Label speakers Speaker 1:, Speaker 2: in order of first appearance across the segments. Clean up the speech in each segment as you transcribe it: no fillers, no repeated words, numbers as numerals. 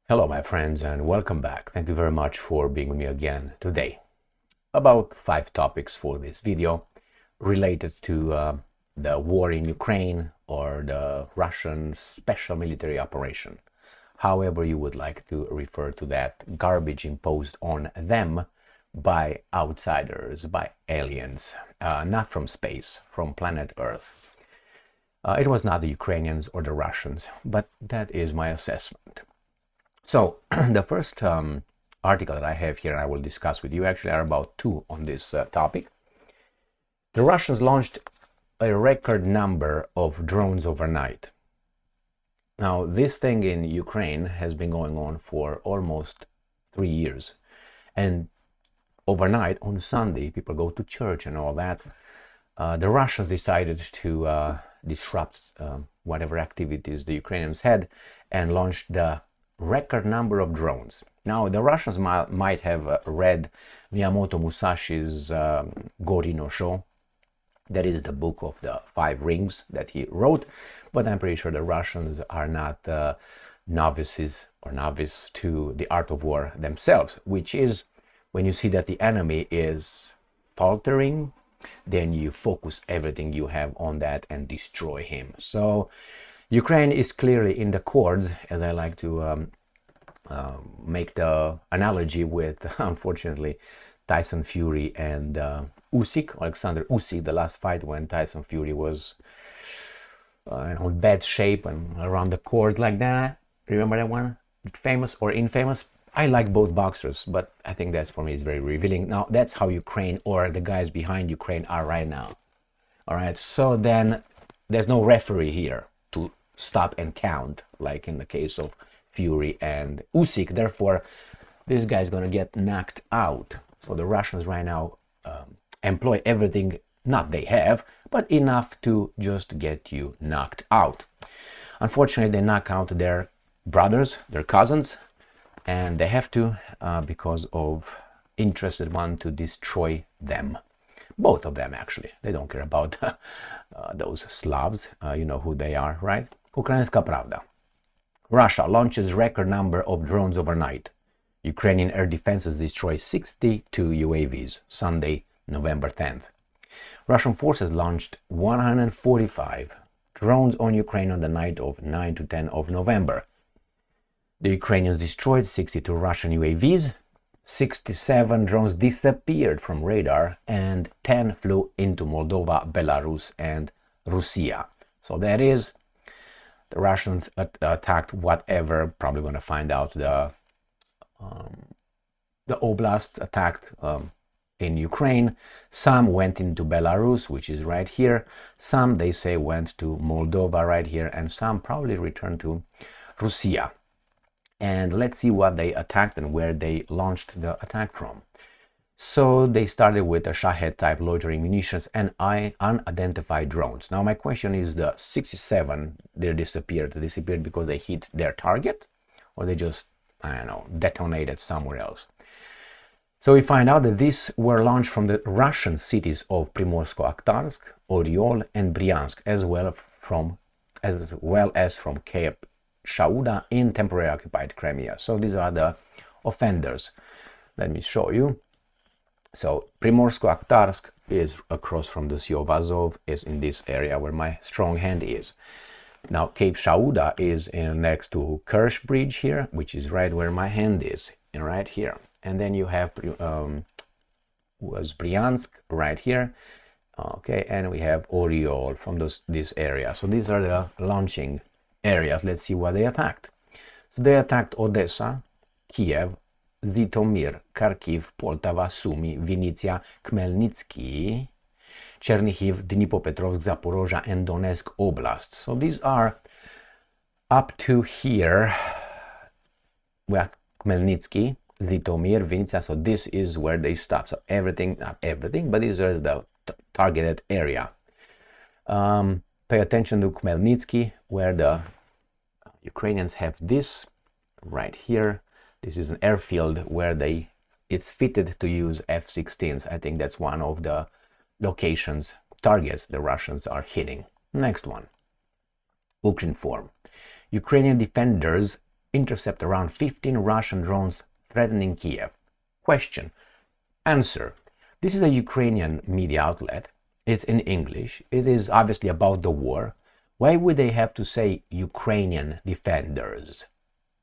Speaker 1: Hello my friends and welcome back. Thank you very much for being with me again today. About 5 topics for this video related to the war in Ukraine or the Russian special military operation. However you would like to refer to that garbage imposed on them by outsiders, by aliens, not from space, from planet Earth. It was not the Ukrainians or the Russians, but that is my assessment. So the first article that I have here and I will discuss with you actually are about 2 on this topic. The Russians launched a record number of drones overnight. Now this thing in Ukraine has been going on for almost 3 years, and overnight on Sunday people go to church and all that. The Russians decided to disrupt whatever activities the Ukrainians had and launched the record number of drones. Now the Russians might have read Miyamoto Musashi's Gori no Sho. That is the book of the 5 rings that he wrote, but I'm pretty sure the Russians are not novice to the art of war themselves, which is when you see that the enemy is faltering, then you focus everything you have on that and destroy him. So Ukraine is clearly in the cords, as I like to make the analogy with, unfortunately, Tyson Fury and Alexander Usyk, the last fight when Tyson Fury was in bad shape and around the court like that. Remember that one? Famous or infamous? I like both boxers, but I think that's, for me, is very revealing. Now, that's how Ukraine or the guys behind Ukraine are right now. All right, so then there's no referee here to stop and count, like in the case of Fury and Usyk. Therefore, this guy's gonna get knocked out. So the Russians right now employ everything, not they have, but enough to just get you knocked out. Unfortunately, they knock out their brothers, their cousins, and they have to because of interested one to destroy them. Both of them, actually. They don't care about those Slavs. You know who they are, right? Ukrainska Pravda. Russia launches record number of drones overnight. Ukrainian air defenses destroy 62 UAVs. Sunday, November 10th. Russian forces launched 145 drones on Ukraine on the night of 9 to 10 of November. The Ukrainians destroyed 62 Russian UAVs. 67 drones disappeared from radar and 10 flew into Moldova, Belarus and Russia. So that is, the Russians attacked whatever, probably going to find out the oblasts attacked in Ukraine. Some went into Belarus, which is right here. Some, they say, went to Moldova right here, and some probably returned to Russia. And let's see what they attacked and where they launched the attack from. So they started with a Shahed type loitering munitions and unidentified drones. Now my question is, the 67 they disappeared because they hit their target, or they just, I don't know, detonated somewhere else. So we find out that these were launched from the Russian cities of Primorsko-Akhtarsk, Oryol and Bryansk, as well as from Cape Shauda in temporarily occupied Crimea. So these are the offenders. Let me show you. So Primorsko-Akhtarsk is across from the Sea of Azov, is in this area where my strong hand is. Now Cape Shauda is next to Kerch Bridge here, which is right where my hand is, and right here. And then you have Bryansk right here. Okay, and we have Oryol from this area. So these are the launching areas. Let's see what they attacked. So they attacked Odessa, Kyiv, Zhytomyr, Kharkiv, Poltava, Sumy, Vinnytsia, Khmelnytsky, Chernihiv, Dnipropetrovsk, Zaporozhye and Donetsk Oblast. So these are up to here. Well, Khmelnytsky, Zhytomyr, Vinnytsia. So this is where they stop. So everything, not everything, but these are the targeted area. Pay attention to Khmelnytsky, where the Ukrainians have this right here. This is an airfield where it's fitted to use F-16s. I think that's one of the locations, targets the Russians are hitting. Next one. Ukrinform. Ukrainian defenders intercept around 15 Russian drones threatening Kyiv. Question. Answer. This is a Ukrainian media outlet. It's in English. It is obviously about the war. Why would they have to say Ukrainian defenders?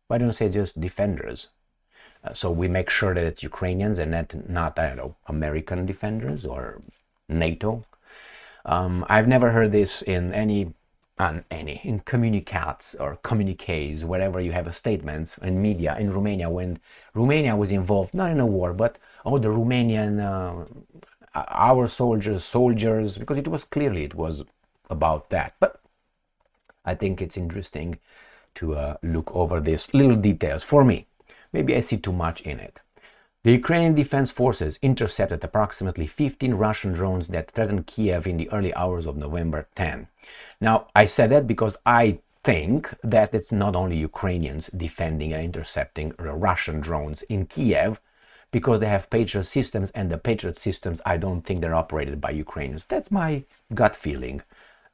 Speaker 1: Why don't they say just defenders? So we make sure that it's Ukrainians and not I don't know, American defenders or NATO. I've never heard this in in communicats or communiques, wherever you have statements in media in Romania, when Romania was involved, not in a war, but the Romanian, our soldiers, because it was about that. But I think it's interesting to look over these little details. For me, maybe I see too much in it. The Ukrainian Defense Forces intercepted approximately 15 Russian drones that threatened Kyiv in the early hours of November 10. Now, I said that because I think that it's not only Ukrainians defending and intercepting Russian drones in Kyiv, because they have Patriot systems, and the Patriot systems, I don't think they're operated by Ukrainians. That's my gut feeling.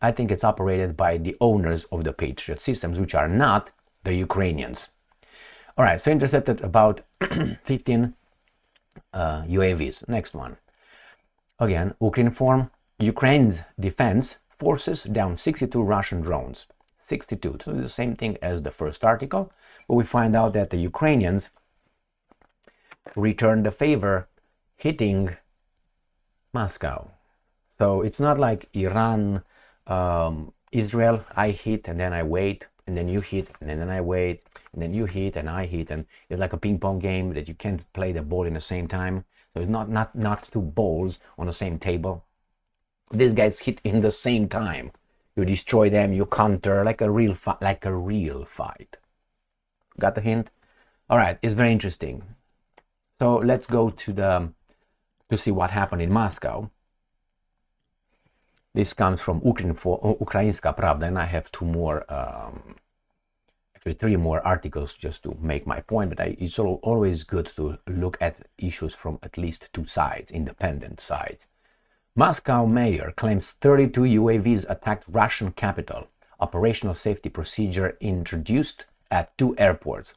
Speaker 1: I think it's operated by the owners of the Patriot systems, which are not the Ukrainians. All right, so intercepted about 15 UAVs. Next one. Again, Ukrinform. Ukraine's defense forces down 62 Russian drones. 62. So the same thing as the first article, but we find out that the Ukrainians returned the favor, hitting Moscow. So it's not like Iran, Israel, I hit and then I wait, and then you hit and then I wait, and then you hit and I hit, and it's like a ping pong game that you can't play the ball in the same time. So it's not two balls on the same table. These guys hit in the same time. You destroy them, you counter, like a real fight. Got the hint? All right, it's very interesting. So let's go to see what happened in Moscow. This comes from Ukrainska Pravda, and I have actually three more articles just to make my point, but it's always good to look at issues from at least two sides, independent sides. Moscow mayor claims 32 UAVs attacked Russian capital. Operational safety procedure introduced at 2 airports.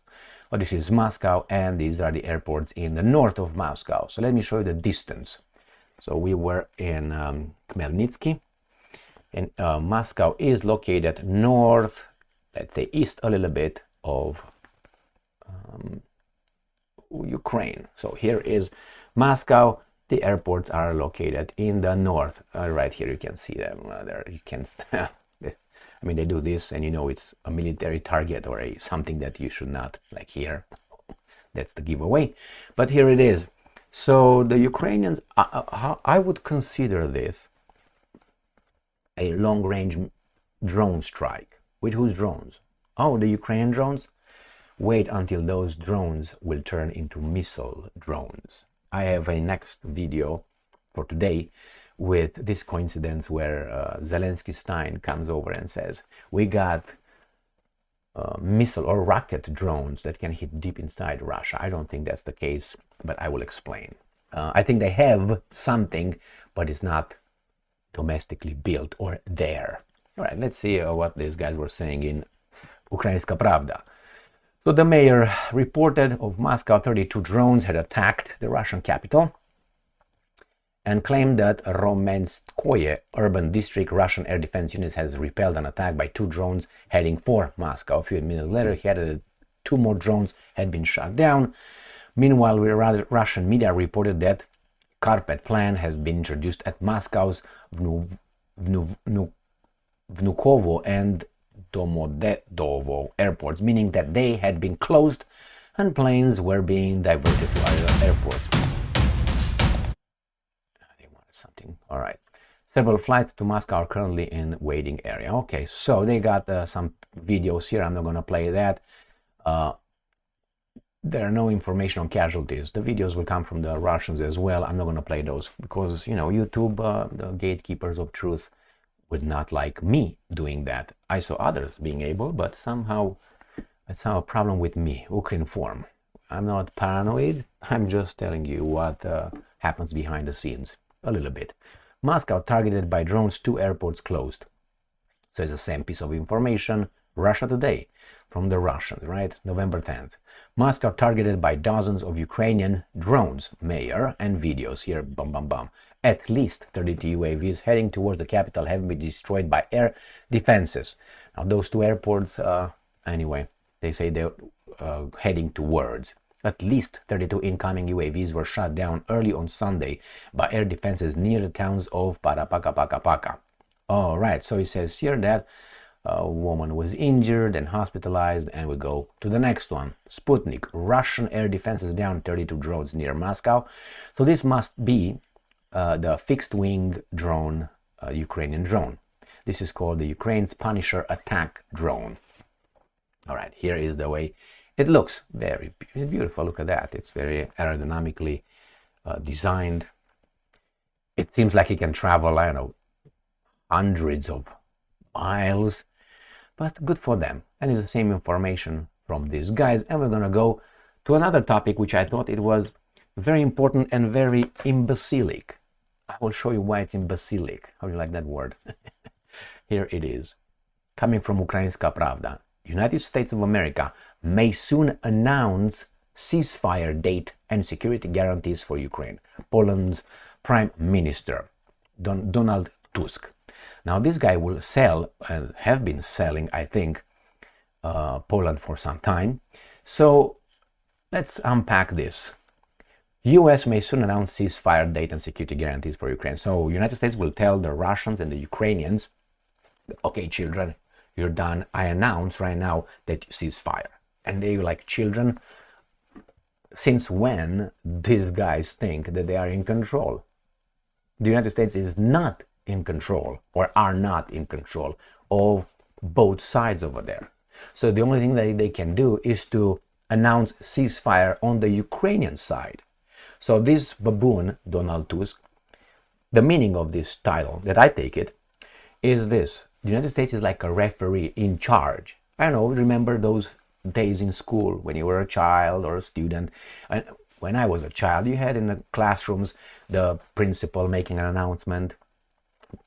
Speaker 1: Well, this is Moscow, and these are the airports in the north of Moscow. So let me show you the distance. So we were in Khmelnytsky, and Moscow is located north, let's say east a little bit of Ukraine. So here is Moscow. The airports are located in the north. Right here you can see them. There you can. I mean, they do this, and you know it's a military target or something that you should not, like here. That's the giveaway. But here it is. So the Ukrainians, I would consider this a long-range drone strike. With whose drones? Oh, the Ukrainian drones? Wait until those drones will turn into missile drones. I have a next video for today with this coincidence where Zelensky Stein comes over and says, we got missile or rocket drones that can hit deep inside Russia. I don't think that's the case, but I will explain. I think they have something, but it's not domestically built or there. All right, let's see what these guys were saying in Ukrainska Pravda. So the mayor reported of Moscow 32 drones had attacked the Russian capital and claimed that Romenskoye urban district Russian air defense units has repelled an attack by 2 drones heading for Moscow. A few minutes later, he added 2 more drones had been shot down. Meanwhile, Russian media reported that carpet plan has been introduced at Moscow's Vnukovo and Domodedovo airports, meaning that they had been closed and planes were being diverted to other airports. They wanted something. All right. Several flights to Moscow are currently in waiting area. Okay, so they got some videos here. I'm not going to play that. There are no information on casualties. The videos will come from the Russians as well. I'm not going to play those because, you know, YouTube, the gatekeepers of truth, would not like me doing that. I saw others being able, but somehow it's now a problem with me. Ukrinform. I'm not paranoid. I'm just telling you what happens behind the scenes a little bit. Moscow targeted by drones, 2 airports closed. So it's the same piece of information. Russia Today. from the Russians, right? November 10th. Moscow targeted by dozens of Ukrainian drones, mayor, and videos here, bum bum bum. At least 32 UAVs heading towards the capital have been destroyed by air defenses. Now those two airports, anyway, they say they're heading towards. At least 32 incoming UAVs were shot down early on Sunday by air defenses near the towns of Parapaka. All right, so it says here that a woman was injured and hospitalized, and we go to the next one. Sputnik, Russian air defenses down 32 drones near Moscow. So this must be the fixed-wing drone, Ukrainian drone. This is called the Ukraine's Punisher attack drone. All right, here is the way it looks. Very beautiful. Look at that. It's very aerodynamically designed. It seems like it can travel, I don't know, hundreds of miles, but good for them. And it's the same information from these guys. And we're going to go to another topic, which I thought it was very important and very imbecilic. I will show you why it's imbecilic. How do you like that word? Here it is. Coming from Ukrainska Pravda. United States of America may soon announce ceasefire date and security guarantees for Ukraine. Poland's Prime Minister, Donald Tusk. Now this guy will sell, and have been selling, I think, Poland for some time. So let's unpack this. US may soon announce ceasefire date and security guarantees for Ukraine. So United States will tell the Russians and the Ukrainians, okay, children, you're done. I announce right now that ceasefire. And they like, children, since when these guys think that they are in control? The United States is not in control, or are not in control of both sides over there. So the only thing that they can do is to announce ceasefire on the Ukrainian side. So this baboon, Donald Tusk, the meaning of this title, that I take it, is this. The United States is like a referee in charge. I don't know, remember those days in school when you were a child or a student? And when I was a child, you had in the classrooms the principal making an announcement,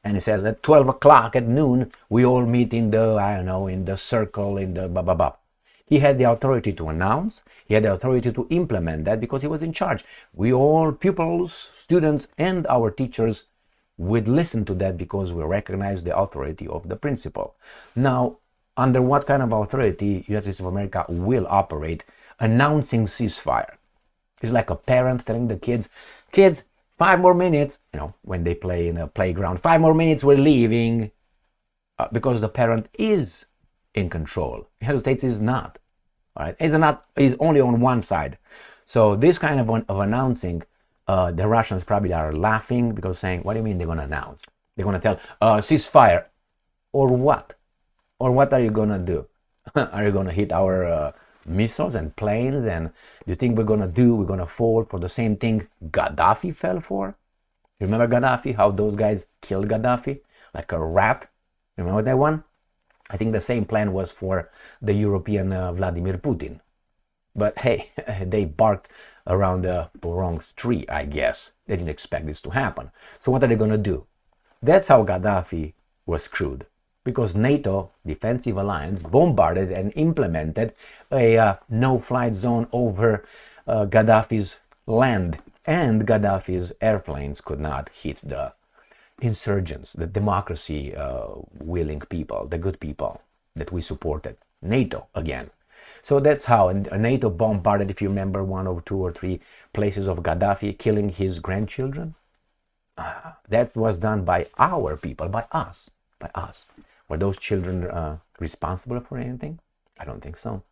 Speaker 1: and he says at 12 o'clock at noon, we all meet in the, I don't know, in the circle, in the blah, blah, blah. He had the authority to announce, he had the authority to implement that because he was in charge. We all, pupils, students, and our teachers would listen to that because we recognize the authority of the principal. Now, under what kind of authority United States of America will operate announcing ceasefire? It's like a parent telling the kids, 5 more minutes, you know, when they play in a playground, 5 more minutes, we're leaving, because the parent is in control. The United States is not. All right, is only on one side. So this kind of announcing, the Russians probably are laughing because saying, what do you mean they're going to announce? They're going to tell ceasefire, or what? Or what are you going to do? Are you going to hit our missiles and planes? And you think we're going to fall for the same thing Gaddafi fell for? Remember Gaddafi, how those guys killed Gaddafi like a rat? Remember that one? I think the same plan was for the European Vladimir Putin. But hey, they barked around the wrong tree, I guess. They didn't expect this to happen. So what are they going to do? That's how Gaddafi was screwed. Because NATO, defensive alliance, bombarded and implemented a no-flight zone over Gaddafi's land. And Gaddafi's airplanes could not hit the insurgents, the democracy-willing people, the good people that we supported. NATO, again. So that's how NATO bombarded, if you remember, 1 or 2 or 3 places of Gaddafi, killing his grandchildren. That was done by our people, by us. Were those children responsible for anything? I don't think so.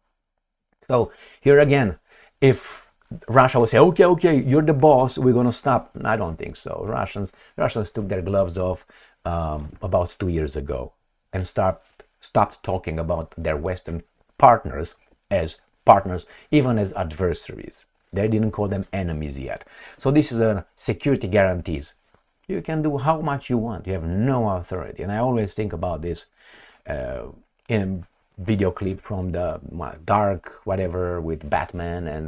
Speaker 1: So here again, if Russia would say, okay, you're the boss, we're going to stop. I don't think so. Russians took their gloves off about 2 years ago and stopped talking about their Western partners as partners, even as adversaries. They didn't call them enemies yet. So this is a security guarantees. You can do how much you want. You have no authority. And I always think about this in video clip from the Dark whatever with Batman and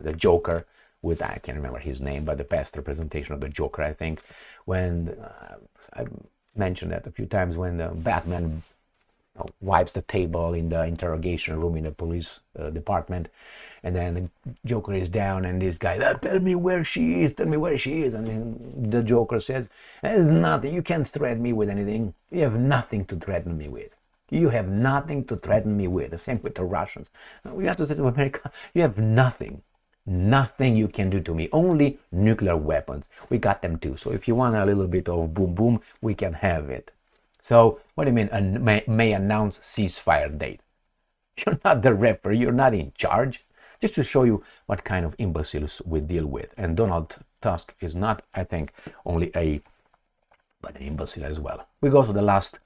Speaker 1: the Joker with, I can't remember his name, but the past representation of the Joker, I think, when I mentioned that a few times, when the Batman wipes the table in the interrogation room in the police department, and then the Joker is down, and this guy, tell me where she is, tell me where she is, and then the Joker says, there's nothing, you can't threaten me with anything, you have nothing to threaten me with. You have nothing to threaten me with. The same with the Russians. We have to say to America, you have nothing. Nothing you can do to me. Only nuclear weapons. We got them too. So if you want a little bit of boom boom, we can have it. So what do you mean may announce ceasefire date? You're not the referee. You're not in charge. Just to show you what kind of imbeciles we deal with. And Donald Tusk is not, I think, only but an imbecile as well. We go to the last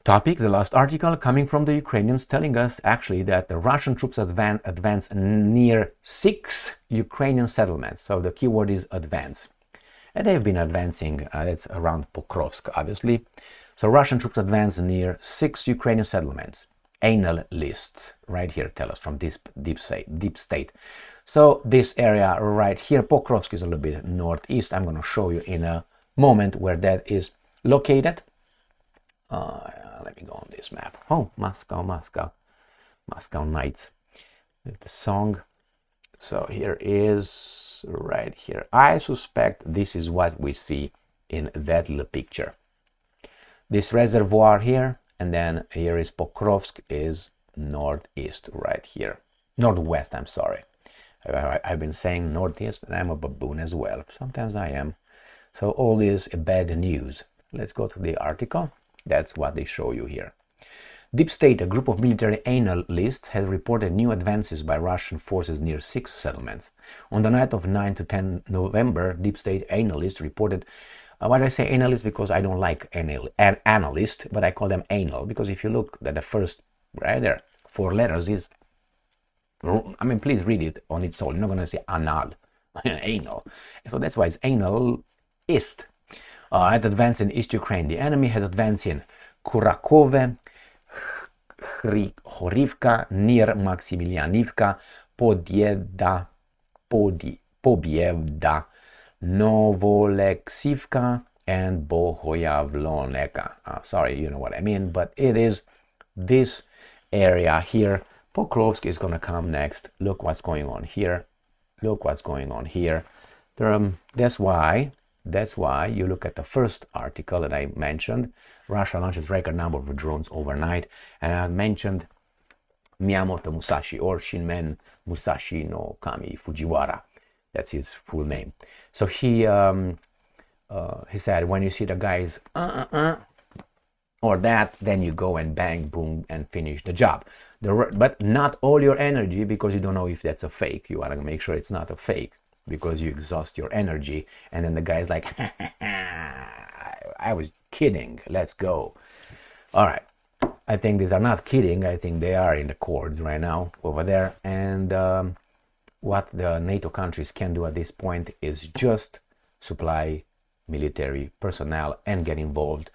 Speaker 1: topic, the last article, coming from the Ukrainians, telling us actually that the Russian troops advance near 6 Ukrainian settlements. So the keyword is advance. And they've been advancing, it's around Pokrovsk, obviously. So Russian troops advance near 6 Ukrainian settlements. Anal lists, right here, tell us from this deep state. So this area right here, Pokrovsk, is a little bit northeast. I'm going to show you in a moment where that is located. Let me go on this map. Oh, Moscow Nights. The song. So here is right here. I suspect this is what we see in that little picture. This reservoir here, and then here is Pokrovsk, is northeast right here. Northwest, I'm sorry. I've been saying northeast, and I'm a baboon as well. Sometimes I am. So all this bad news. Let's go to the article. That's what they show you here. Deep State, a group of military analysts, has reported new advances by Russian forces near 6 settlements. On the night of 9 to 10 November, Deep State analysts reported, why do I say analyst? Because I don't like an analyst, but I call them anal, because if you look at the first, right there, 4 letters is, I mean, please read it on its own. You're not going to say anal, anal. So that's why it's analist. At advance in East Ukraine, the enemy has advanced in Kurakove, Horivka, near Maximilianivka, Pobieda, Novoleksivka, and Bohoyavloneka. Sorry, you know what I mean, but it is this area here. Pokrovsk is going to come next. Look what's going on here. Look what's going on here. That's why you look at the first article that I mentioned. Russia launches record number of drones overnight, and I mentioned Miyamoto Musashi, or Shinmen Musashi no Kami Fujiwara. That's his full name. So he said, when you see the guys or that, then you go and bang, boom, and finish the job. But not all your energy, because you don't know if that's a fake. You want to make sure it's not a fake, because you exhaust your energy, and then the guy's like, I was kidding, let's go. All right, I think these are not kidding. I think they are in the cords right now over there, and what the NATO countries can do at this point is just supply military personnel and get involved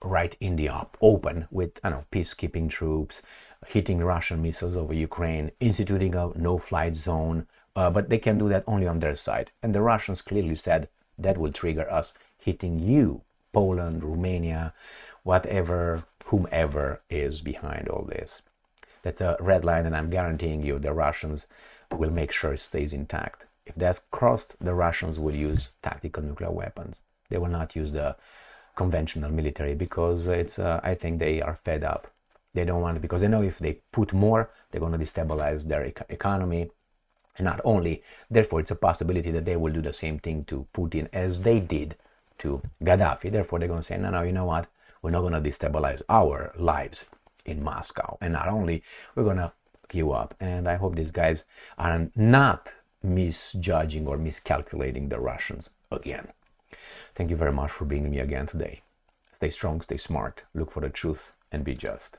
Speaker 1: right in the open with, I don't know, peacekeeping troops, hitting Russian missiles over Ukraine, instituting a no-flight zone, but they can do that only on their side. And the Russians clearly said that will trigger us hitting you, Poland, Romania, whatever, whomever is behind all this. That's a red line, and I'm guaranteeing you the Russians will make sure it stays intact. If that's crossed, the Russians will use tactical nuclear weapons. They will not use the conventional military, because it's I think they are fed up. They don't want it, because they know if they put more, they're going to destabilize their economy. And not only, therefore, it's a possibility that they will do the same thing to Putin as they did to Gaddafi. Therefore, they're going to say, no, you know what? We're not going to destabilize our lives in Moscow. And not only, we're going to queue up. And I hope these guys are not misjudging or miscalculating the Russians again. Thank you very much for being with me again today. Stay strong, stay smart, look for the truth, and be just.